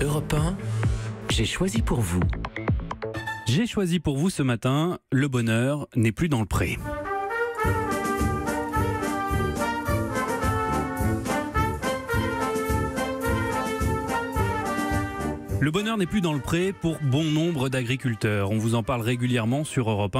Europe 1, j'ai choisi pour vous. J'ai choisi pour vous ce matin, le bonheur n'est plus dans le pré. Le bonheur n'est plus dans le pré pour bon nombre d'agriculteurs. On vous en parle régulièrement sur Europe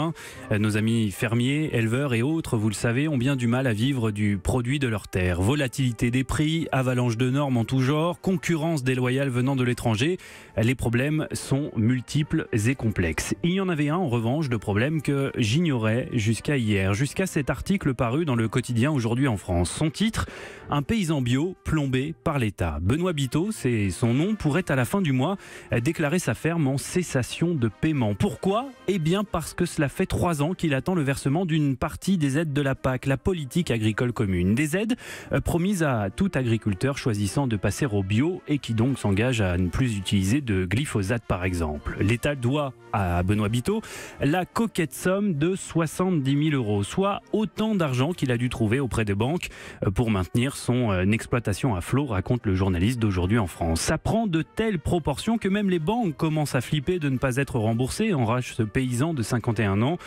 1. Nos amis fermiers, éleveurs et autres, vous le savez, ont bien du mal à vivre du produit de leur terre. Volatilité des prix, avalanche de normes en tout genre, concurrence déloyale venant de l'étranger. Les problèmes sont multiples et complexes. Il y en avait un en revanche de problème que j'ignorais jusqu'à hier, jusqu'à cet article paru dans le quotidien Aujourd'hui en France. Son titre, un paysan bio plombé par l'État. Benoît Biteau, c'est son nom, pourrait à la fin du mois déclarer sa ferme en cessation de paiement. Pourquoi ? Eh bien parce que cela fait 3 ans qu'il attend le versement d'une partie des aides de la PAC, la politique agricole commune. Des aides promises à tout agriculteur choisissant de passer au bio et qui donc s'engage à ne plus utiliser de glyphosate par exemple. L'État doit à Benoît Biteau la coquette somme de 70 000 €, soit autant d'argent qu'il a dû trouver auprès des banques pour maintenir son exploitation à flot, raconte le journaliste d'Aujourd'hui en France. Ça prend de telles proportions que même les banques commencent à flipper de ne pas être remboursées, enrage ce paysan de 51 ans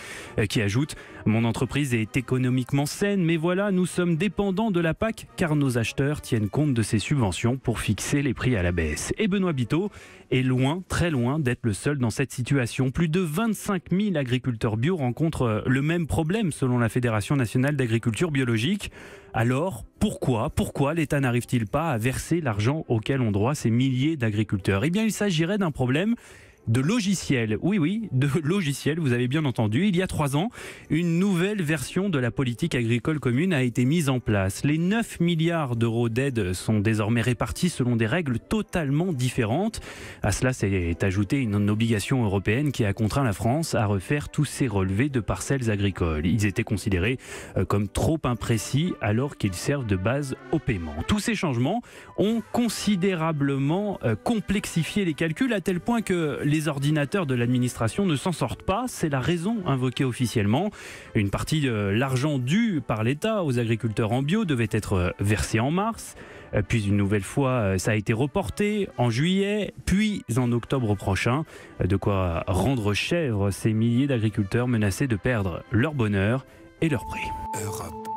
qui ajoute « Mon entreprise est économiquement saine, mais voilà, nous sommes dépendants de la PAC car nos acheteurs tiennent compte de ces subventions pour fixer les prix à la baisse. » Et Benoît Biteau est loin, très loin d'être le seul dans cette situation. Plus de 25 000 agriculteurs bio rencontrent le même problème selon la Fédération nationale d'agriculture biologique. Alors, pourquoi l'État n'arrive-t-il pas à verser l'argent auquel ont droit ces milliers d'agriculteurs ? Eh bien, il s'agirait d'un problème de logiciel. Oui, de logiciel, vous avez bien entendu. Il y a 3 ans, une nouvelle version de la politique agricole commune a été mise en place. Les 9 milliards d'euros d'aide sont désormais répartis selon des règles totalement différentes. À cela s'est ajoutée une obligation européenne qui a contraint la France à refaire tous ses relevés de parcelles agricoles. Ils étaient considérés comme trop imprécis alors qu'ils servent de base au paiement. Tous ces changements ont considérablement complexifié les calculs à tel point que les ordinateurs de l'administration ne s'en sortent pas. C'est la raison invoquée officiellement. Une partie de l'argent dû par l'État aux agriculteurs en bio devait être versée en mars. Puis une nouvelle fois, ça a été reporté en juillet, puis en octobre prochain. De quoi rendre chèvres ces milliers d'agriculteurs menacés de perdre leur bonheur et leur prix. Europe